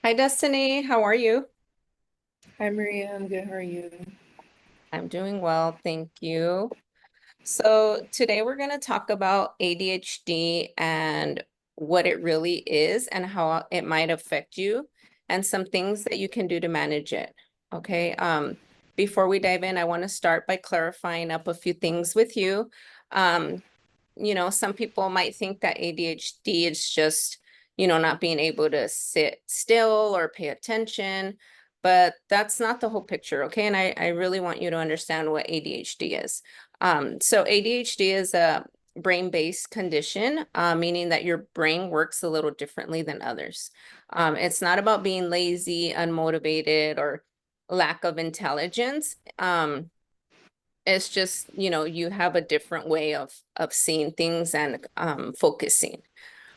Hi, Destiny. How are you? Hi Maria, I'm good. How are you? I'm doing well, thank you. So today we're going to talk about ADHD and what it really is and how it might affect you and some things that you can do to manage it. Okay. Before we dive in, I want to start by clarifying up a few things with you. Um, some people might think that ADHD is just, not being able to sit still or pay attention, but that's not the whole picture, okay? And I really want you to understand what ADHD is. So ADHD is a brain-based condition, meaning that your brain works a little differently than others. It's not about being lazy, unmotivated, or lack of intelligence. It's just, you have a different way of seeing things and focusing.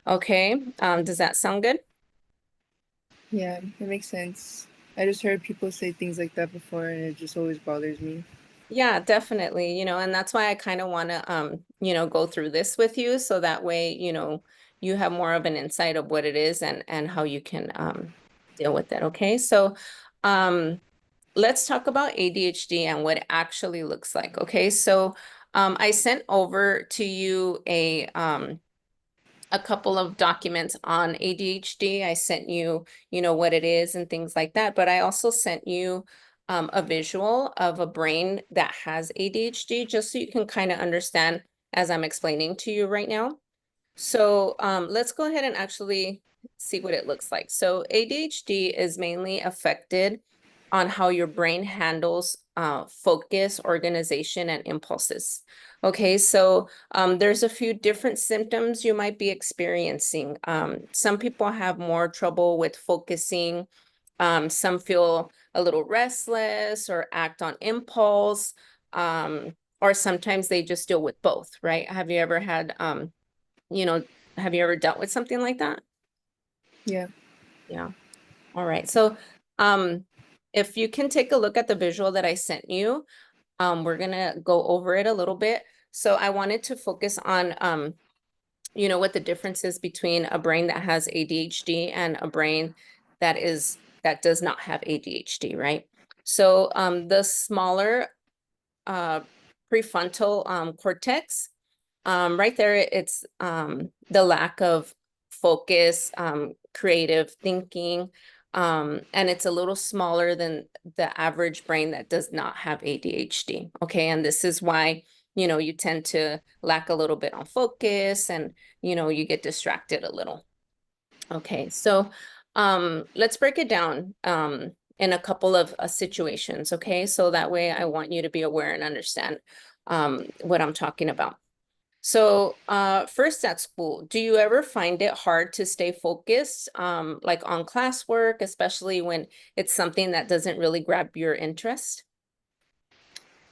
Okay. Does that sound good? Yeah, it makes sense. I just heard people say things like that before and it just always bothers me. Yeah, definitely. And that's why I kind of want to go through this with you so that way, you have more of an insight of what it is and how you can deal with it. Okay. So um let's talk about ADHD and what it actually looks like. Okay. So I sent over to you a couple of documents on ADHD. I sent you, what it is and things like that. But I also sent you a visual of a brain that has ADHD, just so you can kind of understand as I'm explaining to you right now. So let's go ahead and actually see what it looks like. So ADHD is mainly affected on how your brain handles focus, organization, and impulses. Okay, so there's a few different symptoms you might be experiencing. Some people have more trouble with focusing. Some feel a little restless or act on impulse. Or sometimes they just deal with both, right? You know, have you ever dealt with something like that? Yeah. Yeah. All right. So, um, if you can take a look at the visual that I sent you, we're gonna go over it a little bit. So I wanted to focus on, what the difference is between a brain that has ADHD and a brain that does not have ADHD, right? So, the smaller uh, prefrontal cortex. Right there, it's the lack of focus, creative thinking, and it's a little smaller than the average brain that does not have ADHD. Okay, and this is why, you tend to lack a little bit on focus and, you get distracted a little. Okay, so let's break it down in a couple of situations. Okay, so that way I want you to be aware and understand what I'm talking about. So, first at school, do you ever find it hard to stay focused, like on classwork, especially when it's something that doesn't really grab your interest?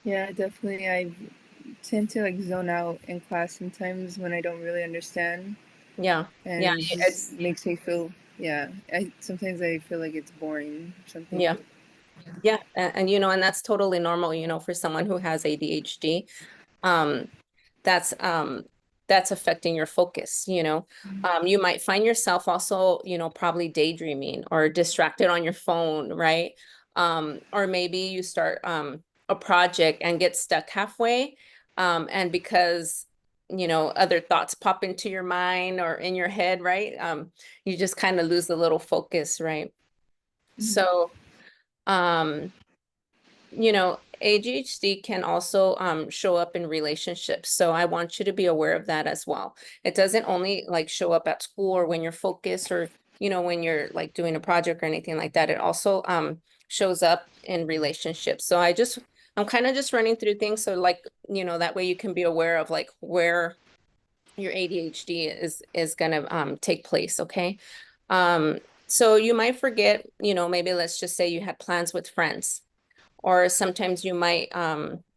Yeah, definitely. I tend to like zone out in class sometimes when I don't really understand Yeah, yeah, and it just it's makes me feel, yeah, I sometimes I feel like it's boring or something. yeah, yeah, and and that's totally normal, for someone who has ADHD. Um, that's that's affecting your focus, you might find yourself also, probably daydreaming or distracted on your phone, right? Or maybe you start a project and get stuck halfway, and because other thoughts pop into your mind or in your head, right? You just kind of lose a little focus, right? So um ADHD can also show up in relationships. So I want you to be aware of that as well. It doesn't only like show up at school or when you're focused or, when you're like doing a project or anything like that. It also shows up in relationships. So I'm kind of just running through things. So like, that way you can be aware of like where your ADHD is gonna take place, okay? So you might forget, maybe let's just say you had plans with friends or sometimes you might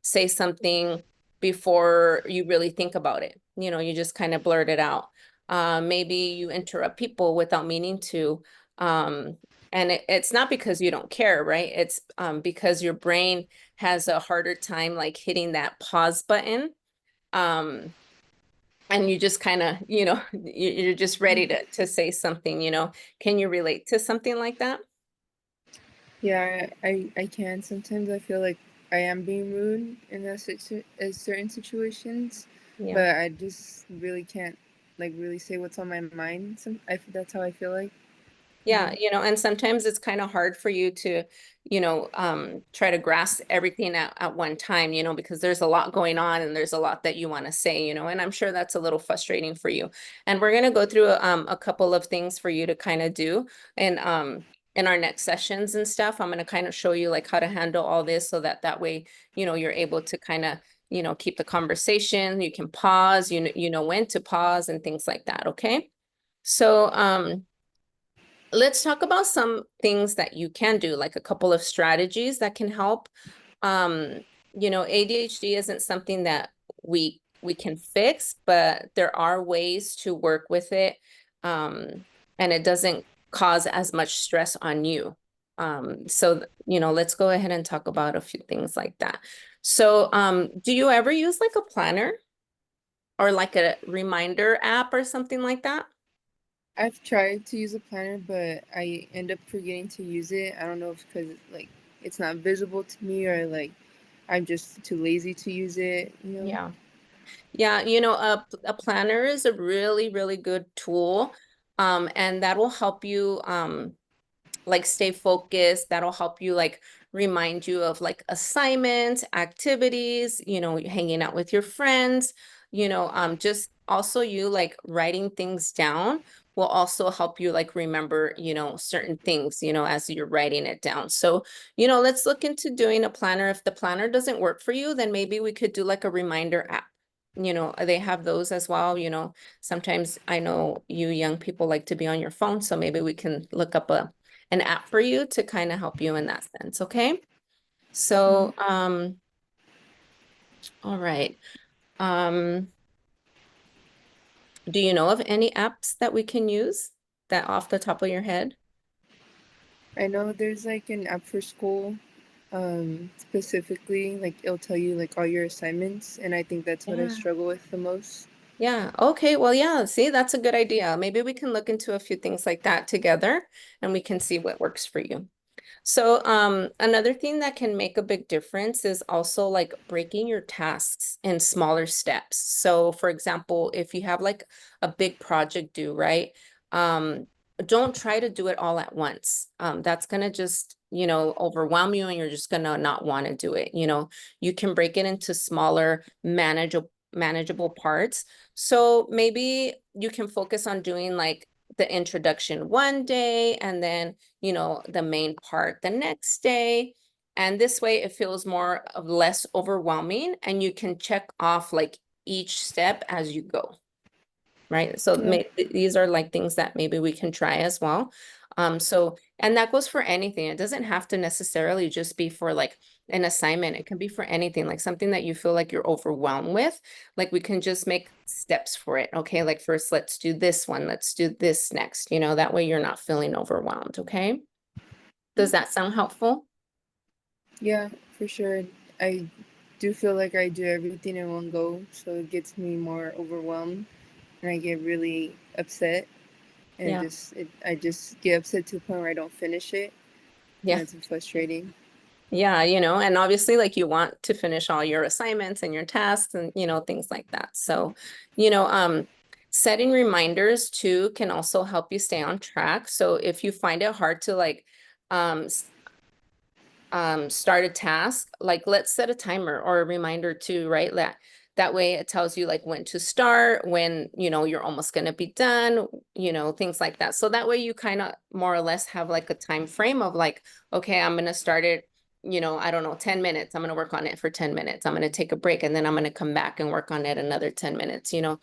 say something before you really think about it. You just kind of blurt it out. Maybe you interrupt people without meaning to. Um, and it's not because you don't care, right? It's because your brain has a harder time like hitting that pause button. Um, and you just kind of, you're just ready to say something, can you relate to something like that? Yeah, I can. Sometimes I feel like I am being rude in certain situations, Yeah. but I just really can't like really say what's on my mind. That's how I feel like, you Yeah, know. and sometimes it's kind of hard for you to, try to grasp everything at one time, because there's a lot going on and there's a lot that you want to say, and I'm sure that's a little frustrating for you. And we're going to go through a couple of things for you to kind of do and in our next sessions and stuff. I'm going to kind of show you like how to handle all this so that way, you're able to kind of, keep the conversation, you can pause, you know when to pause and things like that, okay? So, let's talk about some things that you can do, like a couple of strategies that can help. Um, ADHD isn't something that we can fix, but there are ways to work with it. And it doesn't cause as much stress on you. So, let's go ahead and talk about a few things like that. So, do you ever use like a planner or like a reminder app or something like that? I've tried to use a planner, but I end up forgetting to use it. I don't know if because like it's not visible to me or like I'm just too lazy to use it, you know. Yeah. Yeah, a planner is a really, really good tool. And that will help you like stay focused. That'll help you like remind you of like assignments, activities, hanging out with your friends, just also you like writing things down will also help you like remember, certain things, as you're writing it down. So, let's look into doing a planner. If the planner doesn't work for you, then maybe we could do like a reminder app. They have those as well, sometimes I know you young people like to be on your phone, so maybe we can look up an app for you to kind of help you in that sense, okay? Mhm. So, all right. Um, do you know of any apps that we can use that off the top of your head? I know there's like an app for school, specifically like it'll tell you like all your assignments, and I think that's what I Yeah. struggle with the most. Yeah. Okay. Well, yeah. See, that's a good idea. Maybe we can look into a few things like that together and we can see what works for you. So, another thing that can make a big difference is also like breaking your tasks in smaller steps. So, for example, if you have like a big project due, right? Um, don't try to do it all at once. That's gonna just, overwhelm you and you're just gonna not want to do it. You can break it into smaller, manageable parts. So maybe you can focus on doing like the introduction one day and then the main part the next day. And this way it feels more of less overwhelming and you can check off like each step as you go, right? So Yeah. these are like things that maybe we can try as well. So, and that goes for anything. It doesn't have to necessarily just be for like an assignment. It can be for anything, like something that you feel like you're overwhelmed with. Like we can just make steps for it. Okay. Like first, let's do this one. Let's do this next. That way you're not feeling overwhelmed. Okay. Does that sound helpful? Yeah, for sure. I do feel like I do everything in one go, so it gets me more overwhelmed and I get really upset and Yeah. I just get upset to the point where I don't finish it and Yeah. that's frustrating. Yeah, and obviously like you want to finish all your assignments and your tasks and things like that. So, you know, um setting reminders too can also help you stay on track. So if you find it hard to like um start a task, like let's set a timer or a reminder too, right? That way it tells you like when to start, when you're almost going to be done, things like that. So that way you kind of more or less have like a time frame of like, okay, I'm going to start it, I don't know, 10 minutes. I'm going to work on it for 10 minutes. I'm going to take a break and then I'm going to come back and work on it another 10 minutes. You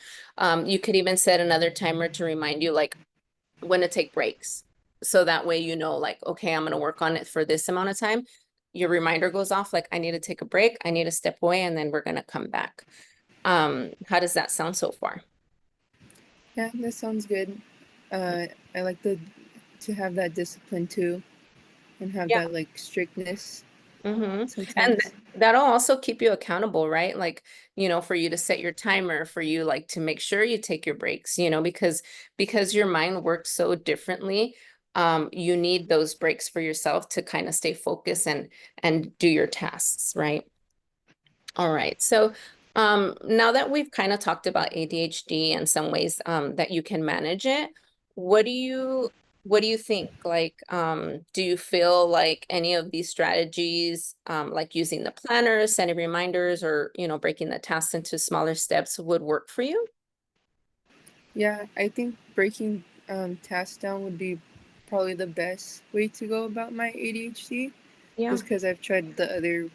could even set another timer to remind you like when to take breaks. So that way, like, okay, I'm going to work on it for this amount of time. Your reminder goes off, like, I need to take a break, I need to step away, and then we're going to come back. How does that sound so far? Yeah, that sounds good. I like the to have that discipline too and have Yeah. that like strictness. And sometimes. that'll also keep you accountable, right? Like, for you to set your timer, for you like to make sure you take your breaks, because your mind works so differently. You need those breaks for yourself to kind of stay focused and do your tasks, right? All right. So now that we've kind of talked about ADHD and some ways that you can manage it, what do you what do you think? Like, do you feel like any of these strategies, like using the planner, setting reminders, or breaking the tasks into smaller steps would work for you? Yeah, I think breaking tasks down would be probably the best way to go about my ADHD, Yeah. just because I've tried the other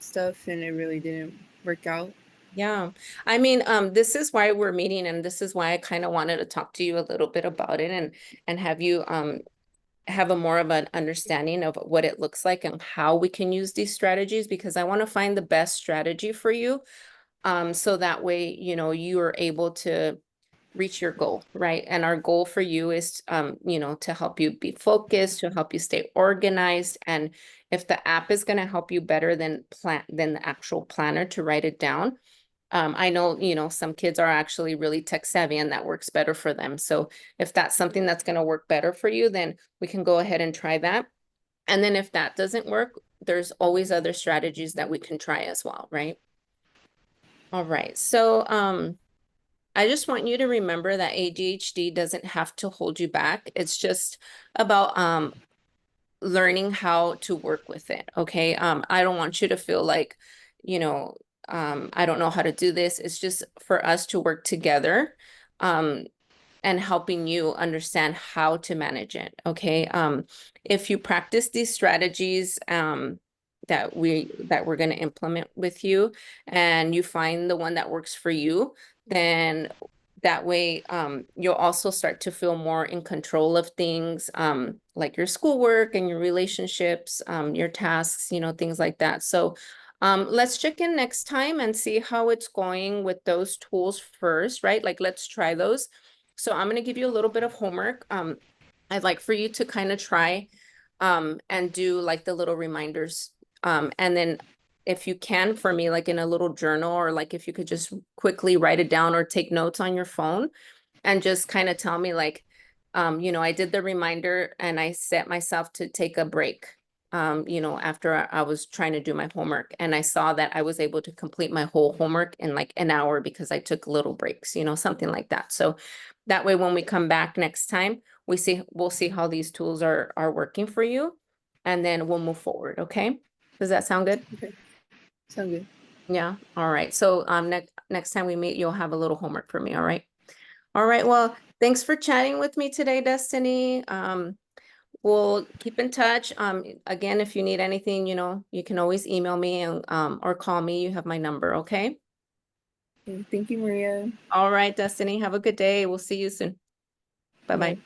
stuff and it really didn't work out. Yeah. I mean, this is why we're meeting, and this is why I kind of wanted to talk to you a little bit about it and have you have a more of an understanding of what it looks like and how we can use these strategies, because I want to find the best strategy for you. So that way, you are able to reach your goal, right? And our goal for you is, to help you be focused, to help you stay organized. And if the app is going to help you better than the actual planner to write it down, I know, some kids are actually really tech savvy and that works better for them. So if that's something that's going to work better for you, then we can go ahead and try that. And then if that doesn't work, there's always other strategies that we can try as well, right? All right. So, I just want you to remember that ADHD doesn't have to hold you back. It's just about learning how to work with it. Okay. I don't want you to feel like, you know, I don't know how to do this. It's just for us to work together. Um, and helping you understand how to manage it. Okay. If you practice these strategies that we're going to implement with you, and you find the one that works for you, then that way you'll also start to feel more in control of things, like your schoolwork and your relationships, your tasks, things like that. So let's check in next time and see how it's going with those tools first, right? Like, let's try those. So I'm going to give you a little bit of homework. I'd like for you to kind of try and do like the little reminders. And then if you can for me, like in a little journal, or like if you could just quickly write it down or take notes on your phone and just kind of tell me like, I did the reminder and I set myself to take a break, after I was trying to do my homework, and I saw that I was able to complete my whole homework in like an hour because I took little breaks, something like that. So that way, when we come back next time, we'll see how these tools are working for you, and then we'll move forward. Okay. Does that sound good? Okay, sound good. Yeah. All right. So next time we meet, you'll have a little homework for me. All right. All right. Well, thanks for chatting with me today, Destiny. We'll keep in touch. Again, if you need anything, you can always email me and or call me. You have my number, okay? Okay, thank you, Maria. All right, Destiny. Have a good day. We'll see you soon. Bye. Bye-bye.